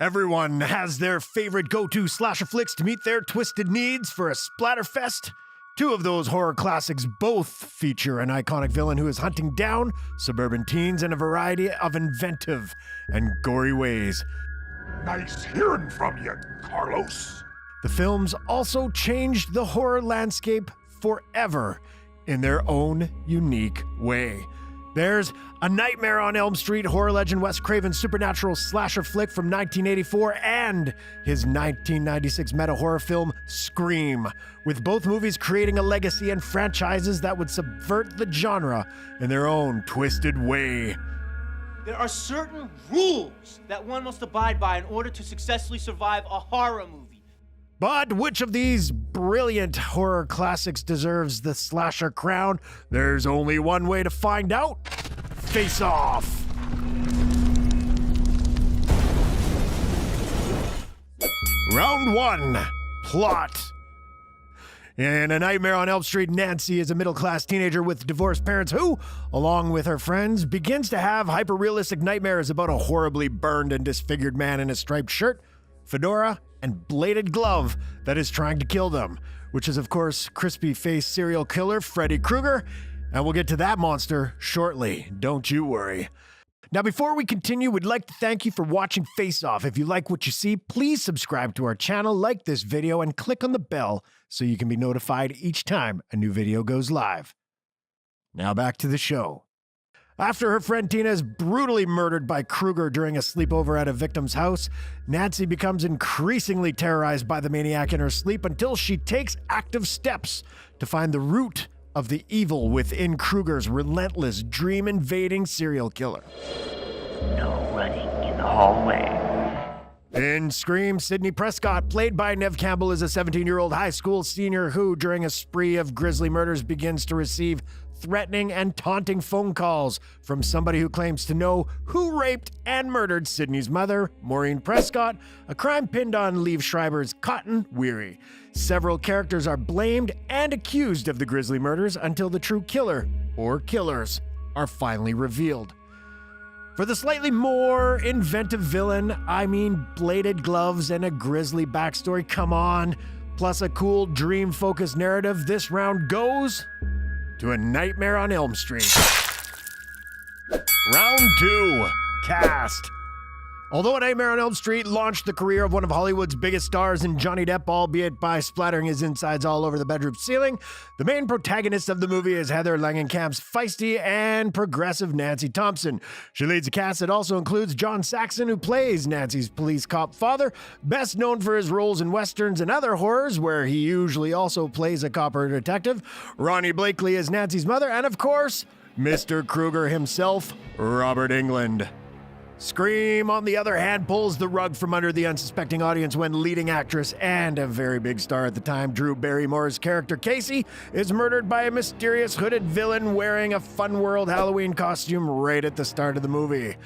Everyone has their favorite go-to slasher flicks to meet their twisted needs for a splatterfest. Two of those horror classics both feature an iconic villain who is hunting down suburban teens in a variety of inventive and gory ways. Nice hearing from you, Carlos. The films also changed the horror landscape forever in their own unique way. There's A Nightmare on Elm Street, horror legend Wes Craven's supernatural slasher flick from 1984, and his 1996 meta-horror film, Scream, with both movies creating a legacy and franchises that would subvert the genre in their own twisted way. There are certain rules that one must abide by in order to successfully survive a horror movie. But which of these brilliant horror classics deserves the slasher crown? There's only one way to find out. Face Off! Round 1. Plot. In A Nightmare on Elm Street, Nancy is a middle-class teenager with divorced parents who, along with her friends, begins to have hyper-realistic nightmares about a horribly burned and disfigured man in a striped shirt, fedora, and bladed glove that is trying to kill them, which is, of course, crispy-faced serial killer Freddy Krueger, and we'll get to that monster shortly, don't you worry. Now, before we continue, we'd like to thank you for watching Face Off. If you like what you see, please subscribe to our channel, like this video, and click on the bell so you can be notified each time a new video goes live. Now back to the show. After her friend Tina is brutally murdered by Krueger during a sleepover at a victim's house, Nancy becomes increasingly terrorized by the maniac in her sleep until she takes active steps to find the root of the evil within Krueger's relentless, dream-invading serial killer. No running in the hallway. In Scream, Sidney Prescott, played by Neve Campbell, is a 17-year-old high school senior who, during a spree of grisly murders, begins to receive threatening and taunting phone calls from somebody who claims to know who raped and murdered Sidney's mother, Maureen Prescott, a crime pinned on Liev Schreiber's Cotton Weary. Several characters are blamed and accused of the grisly murders until the true killer, or killers, are finally revealed. For the slightly more inventive villain, I mean bladed gloves and a grisly backstory, come on, plus a cool dream-focused narrative, this round goes to A Nightmare on Elm Street. Round 2. Cast. Although A Nightmare on Elm Street launched the career of one of Hollywood's biggest stars in Johnny Depp, albeit by splattering his insides all over the bedroom ceiling, the main protagonist of the movie is Heather Langenkamp's feisty and progressive Nancy Thompson. She leads a cast that also includes John Saxon, who plays Nancy's police cop father, best known for his roles in westerns and other horrors, where he usually also plays a cop or detective. Ronnie Blakely is Nancy's mother, and of course, Mr. Krueger himself, Robert Englund. Scream, on the other hand, pulls the rug from under the unsuspecting audience when leading actress and a very big star at the time, Drew Barrymore's character Casey, is murdered by a mysterious hooded villain wearing a Fun World Halloween costume right at the start of the movie.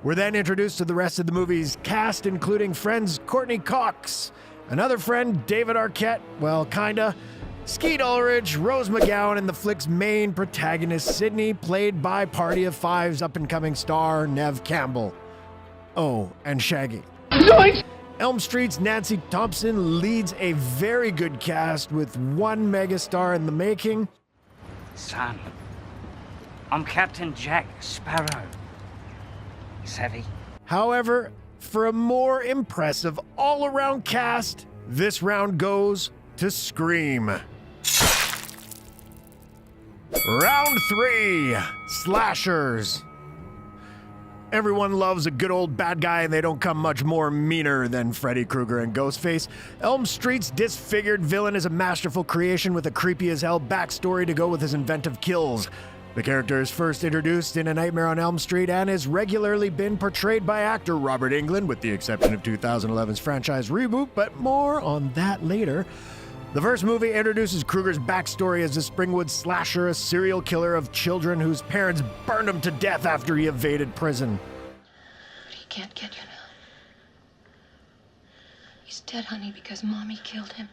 We're then introduced to the rest of the movie's cast, including friends Courtney Cox, another friend David Arquette, well, kinda, Skeet Ulrich, Rose McGowan, and the flick's main protagonist Sidney, played by Party of Five's up-and-coming star Neve Campbell. Oh, and Shaggy. Zoinks! Elm Street's Nancy Thompson leads a very good cast with one megastar in the making. Son, I'm Captain Jack Sparrow. Savvy? However, for a more impressive all-around cast, this round goes to Scream. Round 3. Slashers. Everyone loves a good old bad guy, and they don't come much more meaner than Freddy Krueger and Ghostface. Elm Street's disfigured villain is a masterful creation with a creepy-as-hell backstory to go with his inventive kills. The character is first introduced in A Nightmare on Elm Street and has regularly been portrayed by actor Robert Englund, with the exception of 2011's franchise reboot, but more on that later. The first movie introduces Krueger's backstory as a Springwood slasher, a serial killer of children whose parents burned him to death after he evaded prison. But he can't get you now. He's dead, honey, because Mommy killed him.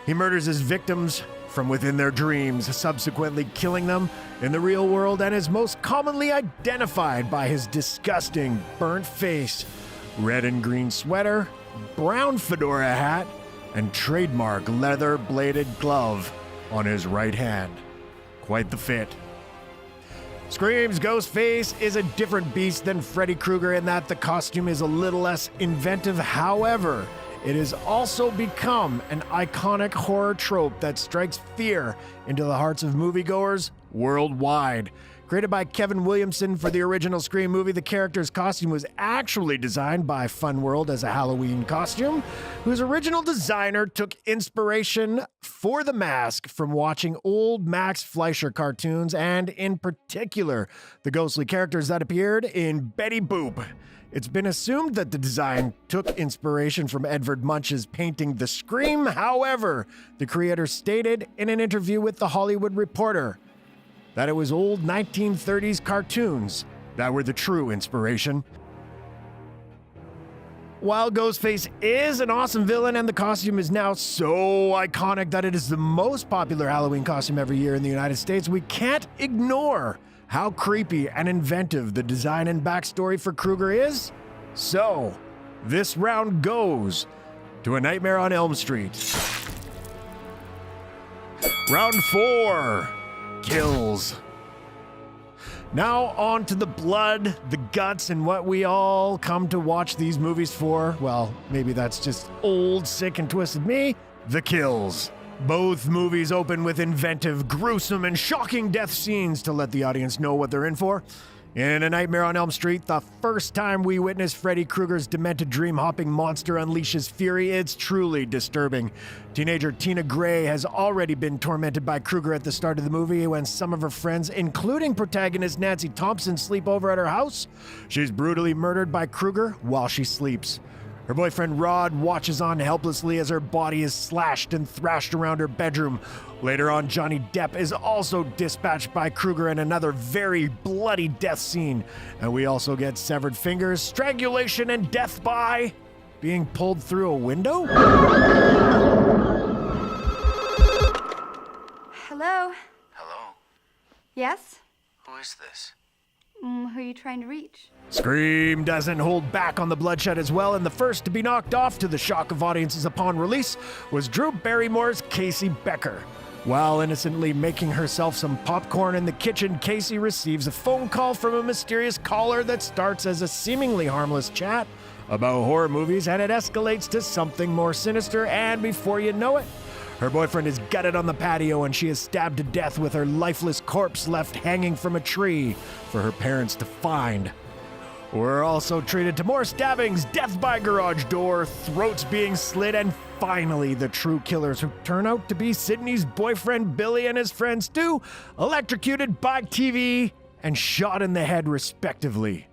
He murders his victims from within their dreams, subsequently killing them in the real world, and is most commonly identified by his disgusting, burnt face, red and green sweater, brown fedora hat, and trademark leather-bladed glove on his right hand. Quite the fit. Scream's Ghostface is a different beast than Freddy Krueger in that the costume is a little less inventive. However, it has also become an iconic horror trope that strikes fear into the hearts of moviegoers worldwide. Created by Kevin Williamson for the original Scream movie, the character's costume was actually designed by Fun World as a Halloween costume, whose original designer took inspiration for the mask from watching old Max Fleischer cartoons, and in particular, the ghostly characters that appeared in Betty Boop. It's been assumed that the design took inspiration from Edvard Munch's painting The Scream. However, the creator stated in an interview with The Hollywood Reporter that it was old 1930s cartoons that were the true inspiration. While Ghostface is an awesome villain and the costume is now so iconic that it is the most popular Halloween costume every year in the United States, we can't ignore how creepy and inventive the design and backstory for Krueger is. So, this round goes to A Nightmare on Elm Street. Round 4. Kills. Now on to the blood, the guts, and what we all come to watch these movies for. Well, maybe that's just old, sick, and twisted me. The kills. Both movies open with inventive, gruesome, and shocking death scenes to let the audience know what they're in for. In A Nightmare on Elm Street, the first time we witness Freddy Krueger's demented dream-hopping monster unleashes fury, it's truly disturbing. Teenager Tina Gray has already been tormented by Krueger at the start of the movie when some of her friends, including protagonist Nancy Thompson, sleep over at her house. She's brutally murdered by Krueger while she sleeps. Her boyfriend Rod watches on helplessly as her body is slashed and thrashed around her bedroom. Later on, Johnny Depp is also dispatched by Krueger in another very bloody death scene. And we also get severed fingers, strangulation, and death by being pulled through a window? Hello? Hello? Yes? Who is this? Who are you trying to reach? Scream doesn't hold back on the bloodshed as well, and the first to be knocked off to the shock of audiences upon release was Drew Barrymore's Casey Becker. While innocently making herself some popcorn in the kitchen, Casey receives a phone call from a mysterious caller that starts as a seemingly harmless chat about horror movies, and it escalates to something more sinister, and before you know it, her boyfriend is gutted on the patio and she is stabbed to death with her lifeless corpse left hanging from a tree for her parents to find. We're also treated to more stabbings, death by garage door, throats being slit, and finally the true killers, who turn out to be Sydney's boyfriend Billy and his friend Stu, electrocuted by TV and shot in the head respectively.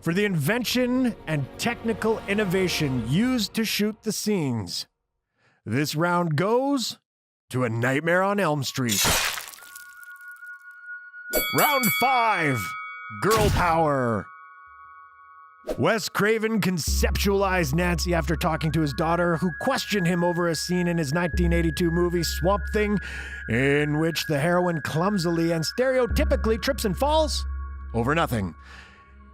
For the invention and technical innovation used to shoot the scenes, this round goes to A Nightmare on Elm Street. Round 5, Girl Power. Wes Craven conceptualized Nancy after talking to his daughter, who questioned him over a scene in his 1982 movie Swamp Thing, in which the heroine clumsily and stereotypically trips and falls over nothing.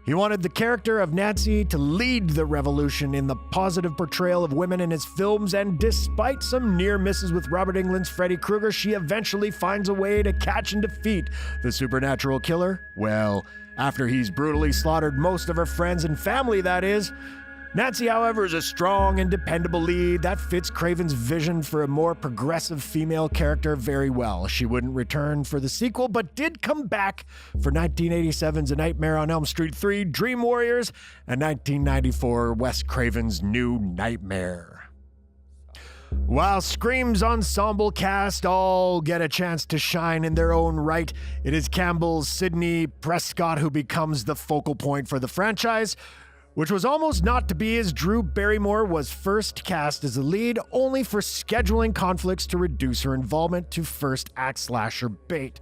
He wanted the character of Nancy to lead the revolution in the positive portrayal of women in his films, and despite some near misses with Robert Englund's Freddy Krueger, she eventually finds a way to catch and defeat the supernatural killer. Well, after he's brutally slaughtered most of her friends and family, that is. Nancy, however, is a strong and dependable lead that fits Craven's vision for a more progressive female character very well. She wouldn't return for the sequel, but did come back for 1987's A Nightmare on Elm Street 3, Dream Warriors, and 1994 Wes Craven's New Nightmare. While Scream's ensemble cast all get a chance to shine in their own right, it is Campbell's Sidney Prescott who becomes the focal point for the franchise, which was almost not to be, as Drew Barrymore was first cast as a lead, only for scheduling conflicts to reduce her involvement to first act slasher bait.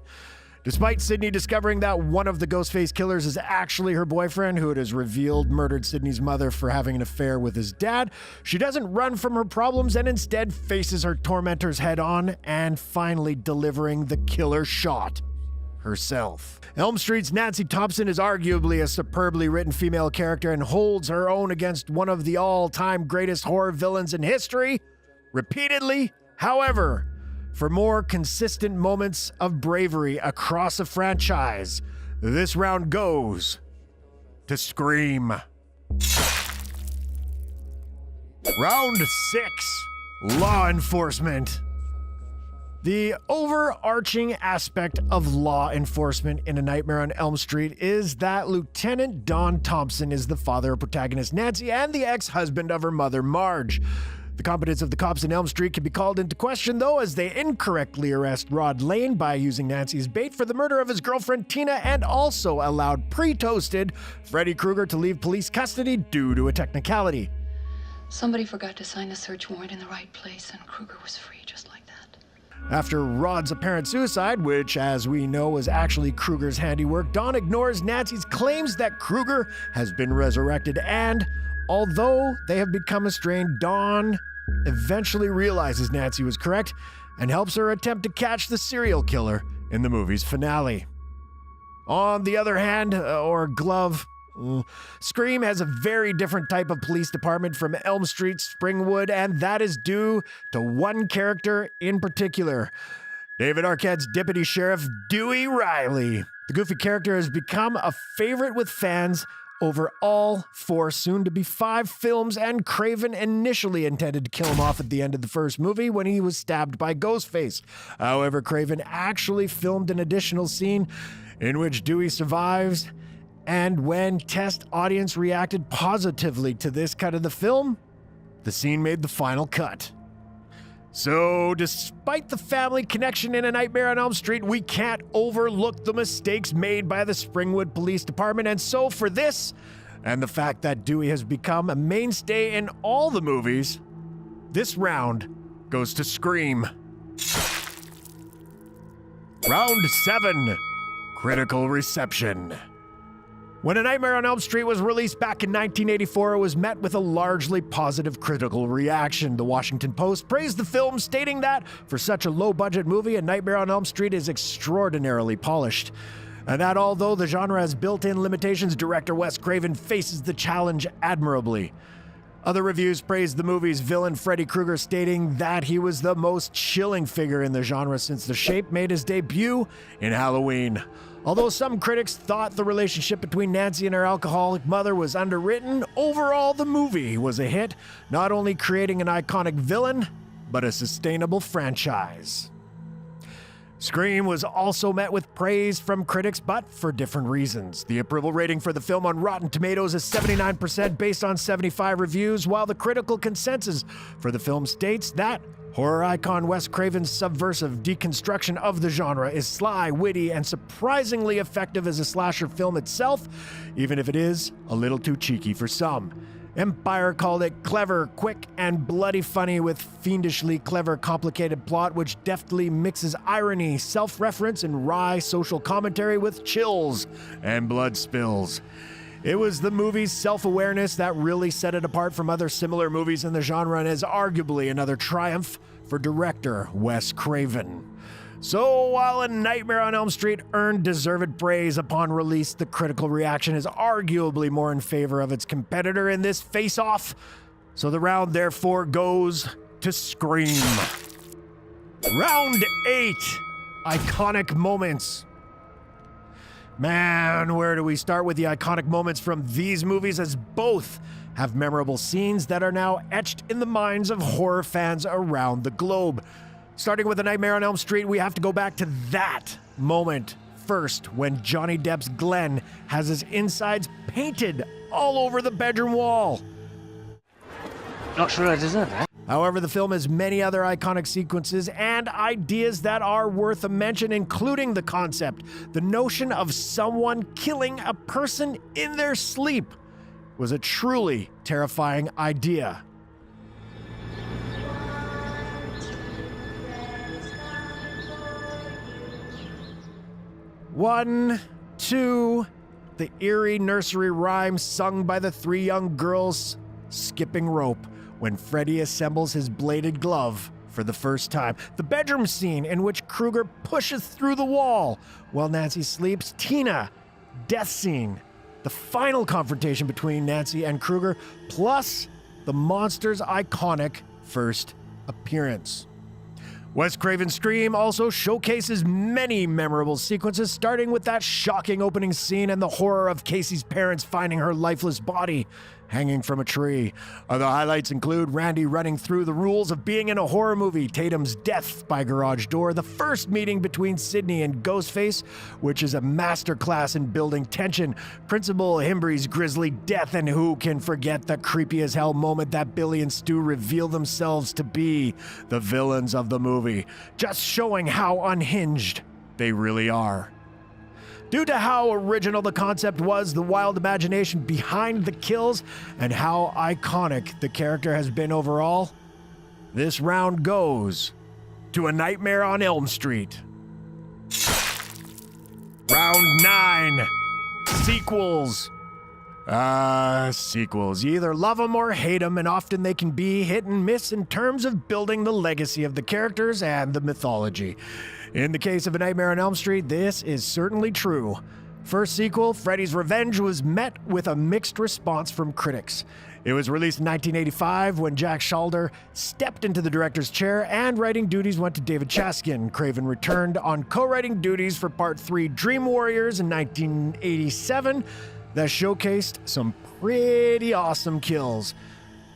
Despite Sidney discovering that one of the Ghostface killers is actually her boyfriend, who it is revealed murdered Sidney's mother for having an affair with his dad, she doesn't run from her problems and instead faces her tormentors head on, and finally delivering the killer shot. herself. Elm Street's Nancy Thompson is arguably a superbly written female character and holds her own against one of the all-time greatest horror villains in history, repeatedly. However, for more consistent moments of bravery across a franchise, this round goes to Scream. Round 6, Law Enforcement. The overarching aspect of law enforcement in A Nightmare on Elm Street is that Lieutenant Don Thompson is the father of protagonist Nancy and the ex-husband of her mother, Marge. The competence of the cops in Elm Street can be called into question, though, as they incorrectly arrest Rod Lane by using Nancy as bait for the murder of his girlfriend Tina, and also allowed pre-toasted Freddy Krueger to leave police custody due to a technicality. Somebody forgot to sign the search warrant in the right place, and Krueger was free just like that. After Rod's apparent suicide, which, as we know, was actually Krueger's handiwork, Dawn ignores Nancy's claims that Krueger has been resurrected, and although they have become estranged, Dawn eventually realizes Nancy was correct and helps her attempt to catch the serial killer in the movie's finale. On the other hand, or glove, Scream has a very different type of police department from Elm Street's Springwood, and that is due to one character in particular, David Arquette's Deputy Sheriff Dewey Riley. The goofy character has become a favorite with fans over all 4 soon-to-be 5 films, and Craven initially intended to kill him off at the end of the first movie when he was stabbed by Ghostface. However, Craven actually filmed an additional scene in which Dewey survives, and when test audience reacted positively to this cut of the film, the scene made the final cut. So, despite the family connection in A Nightmare on Elm Street, we can't overlook the mistakes made by the Springwood Police Department, and so for this, and the fact that Dewey has become a mainstay in all the movies, this round goes to Scream. Round 7, Critical Reception. When A Nightmare on Elm Street was released back in 1984, it was met with a largely positive critical reaction. The Washington Post praised the film, stating that, for such a low-budget movie, A Nightmare on Elm Street is extraordinarily polished. And that although the genre has built-in limitations, director Wes Craven faces the challenge admirably. Other reviews praised the movie's villain Freddy Krueger, stating that he was the most chilling figure in the genre since The Shape made his debut in Halloween. Although some critics thought the relationship between Nancy and her alcoholic mother was underwritten, overall the movie was a hit, not only creating an iconic villain, but a sustainable franchise. Scream was also met with praise from critics, but for different reasons. The approval rating for the film on Rotten Tomatoes is 79% based on 75 reviews, while the critical consensus for the film states that horror icon Wes Craven's subversive deconstruction of the genre is sly, witty, and surprisingly effective as a slasher film itself, even if it is a little too cheeky for some. Empire called it clever, quick, and bloody funny with fiendishly clever, complicated plot which deftly mixes irony, self-reference, and wry social commentary with chills and blood spills. It was the movie's self-awareness that really set it apart from other similar movies in the genre and is arguably another triumph for director Wes Craven. So while A Nightmare on Elm Street earned deserved praise upon release, the critical reaction is arguably more in favor of its competitor in this face-off. So the round therefore goes to Scream. Round 8, Iconic Moments. Man, where do we start with the iconic moments from these movies, as both have memorable scenes that are now etched in the minds of horror fans around the globe. Starting with A Nightmare on Elm Street, we have to go back to that moment first, when Johnny Depp's Glenn has his insides painted all over the bedroom wall. Not sure I deserve that. However, the film has many other iconic sequences and ideas that are worth a mention, including the concept. The notion of someone killing a person in their sleep was a truly terrifying idea. One, two, the eerie nursery rhyme sung by the 3 young girls skipping rope when Freddy assembles his bladed glove for the first time. The bedroom scene in which Krueger pushes through the wall while Nancy sleeps. Tina, death scene. The final confrontation between Nancy and Krueger, plus the monster's iconic first appearance. Wes Craven's Scream also showcases many memorable sequences, starting with that shocking opening scene and the horror of Casey's parents finding her lifeless body hanging from a tree. Other highlights include Randy running through the rules of being in a horror movie, Tatum's death by garage door, the first meeting between Sidney and Ghostface, which is a masterclass in building tension, Principal Himbry's grisly death, and who can forget the creepy as hell moment that Billy and Stu reveal themselves to be the villains of the movie, just showing how unhinged they really are. Due to how original the concept was, the wild imagination behind the kills, and how iconic the character has been overall, this round goes to A Nightmare on Elm Street. Round 9. Sequels. Sequels. You either love them or hate them, and often they can be hit and miss in terms of building the legacy of the characters and the mythology. In the case of A Nightmare on Elm Street, this is certainly true. First sequel, Freddy's Revenge, was met with a mixed response from critics. It was released in 1985 when Jack Shalder stepped into the director's chair and writing duties went to David Chaskin. Craven returned on co-writing duties for Part 3 Dream Warriors in 1987 that showcased some pretty awesome kills.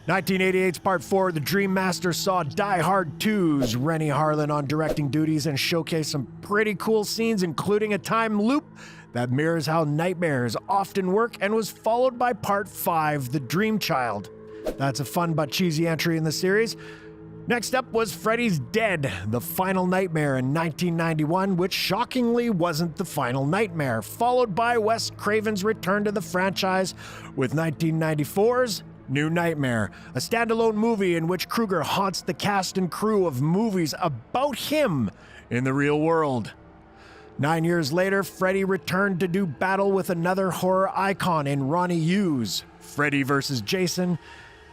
1988's Part 4, The Dream Master, saw Die Hard 2's Rennie Harlan on directing duties and showcased some pretty cool scenes, including a time loop that mirrors how nightmares often work, and was followed by Part 5, The Dream Child. That's a fun but cheesy entry in the series. Next up was Freddy's Dead, The Final Nightmare in 1991, which shockingly wasn't the final nightmare, followed by Wes Craven's return to the franchise with 1994's New Nightmare, a standalone movie in which Krueger haunts the cast and crew of movies about him in the real world. 9 years later, Freddy returned to do battle with another horror icon in Ronnie Yu's Freddy vs. Jason,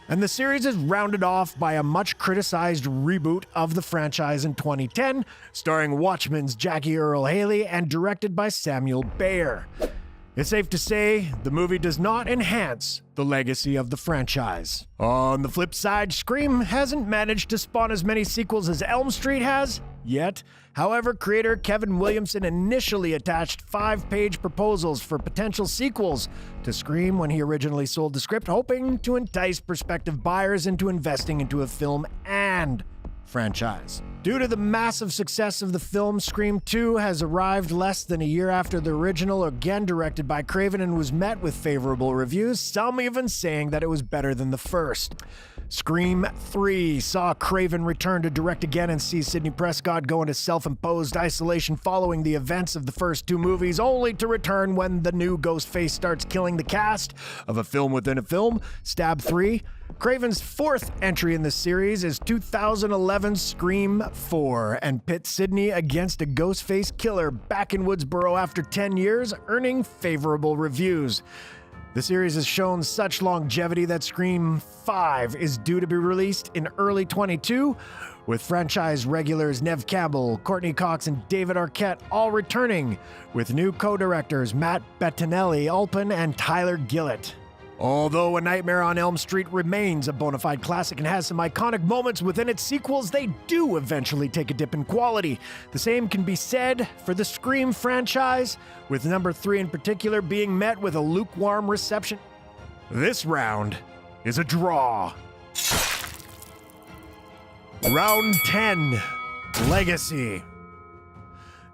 and the series is rounded off by a much criticized reboot of the franchise in 2010, starring Watchmen's Jackie Earle Haley and directed by Samuel Bayer. It's safe to say the movie does not enhance the legacy of the franchise. On the flip side, Scream hasn't managed to spawn as many sequels as Elm Street has yet. However, creator Kevin Williamson initially attached 5-page proposals for potential sequels to Scream when he originally sold the script, hoping to entice prospective buyers into investing into a film and franchise. Due to the massive success of the film, Scream 2 has arrived less than a year after the original, again directed by Craven, and was met with favorable reviews, some even saying that it was better than the first. Scream 3 saw Craven return to direct again and see Sidney Prescott go into self-imposed isolation following the events of the first two movies, only to return when the new Ghostface starts killing the cast of a film within a film, Stab 3. Craven's fourth entry in the series is 2011's Scream 4, and pits Sidney against a Ghostface killer back in Woodsboro after 10 years, earning favorable reviews. The series has shown such longevity that Scream 5 is due to be released in early 2022, with franchise regulars Nev Campbell, Courtney Cox, and David Arquette all returning, with new co-directors Matt Bettinelli-Alpin and Tyler Gillett. Although A Nightmare on Elm Street remains a bona fide classic and has some iconic moments within its sequels, they do eventually take a dip in quality. The same can be said for the Scream franchise, with number 3 in particular being met with a lukewarm reception. This round is a draw. Round 10, Legacy.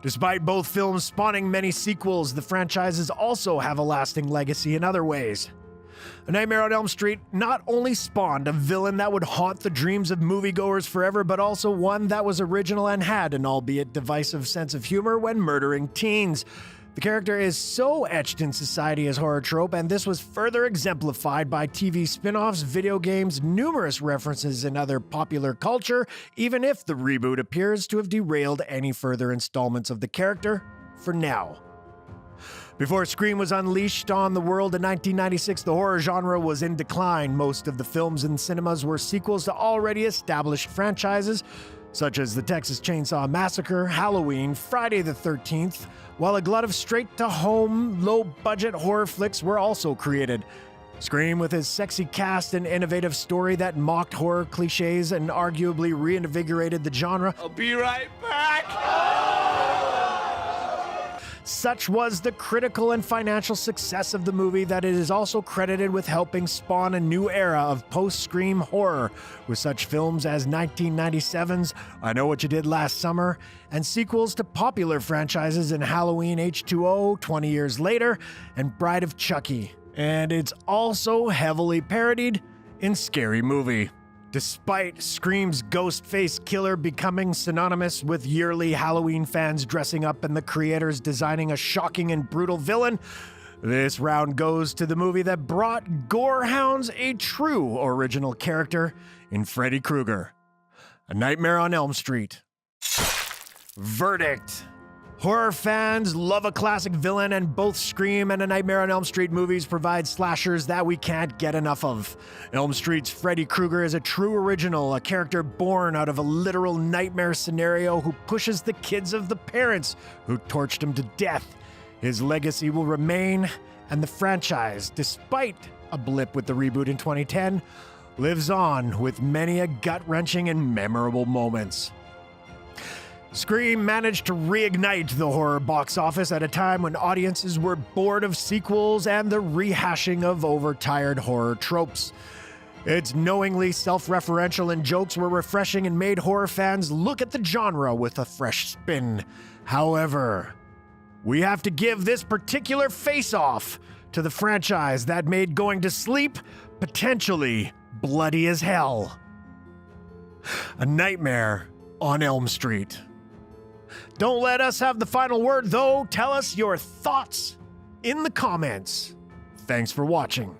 Despite both films spawning many sequels, the franchises also have a lasting legacy in other ways. A Nightmare on Elm Street not only spawned a villain that would haunt the dreams of moviegoers forever, but also one that was original and had an albeit divisive sense of humor when murdering teens. The character is so etched in society as horror trope, and this was further exemplified by TV spin-offs, video games, numerous references in other popular culture, even if the reboot appears to have derailed any further installments of the character for now. Before Scream was unleashed on the world in 1996, the horror genre was in decline. Most of the films in cinemas were sequels to already established franchises. such as the Texas Chainsaw Massacre, Halloween, Friday the 13th, while a glut of straight-to-home, low-budget horror flicks were also created. Scream, with his sexy cast and innovative story that mocked horror cliches and arguably reinvigorated the genre. I'll be right back. Such was the critical and financial success of the movie that it is also credited with helping spawn a new era of post-Scream horror, with such films as 1997's I Know What You Did Last Summer, and sequels to popular franchises in Halloween H2O 20 years later, and Bride of Chucky. And it's also heavily parodied in Scary Movie. Despite Scream's ghost-face killer becoming synonymous with yearly Halloween fans dressing up and the creators designing a shocking and brutal villain, this round goes to the movie that brought gorehounds a true original character in Freddy Krueger. A Nightmare on Elm Street. Verdict. Horror fans love a classic villain, and both Scream and A Nightmare on Elm Street movies provide slashers that we can't get enough of. Elm Street's Freddy Krueger is a true original, a character born out of a literal nightmare scenario who pushes the kids of the parents who torched him to death. His legacy will remain, and the franchise, despite a blip with the reboot in 2010, lives on with many a gut-wrenching and memorable moments. Scream managed to reignite the horror box office at a time when audiences were bored of sequels and the rehashing of overtired horror tropes. Its knowingly self-referential and jokes were refreshing and made horror fans look at the genre with a fresh spin. However, we have to give this particular face-off to the franchise that made going to sleep potentially bloody as hell. A Nightmare on Elm Street. Don't let us have the final word, though. Tell us your thoughts in the comments. Thanks for watching.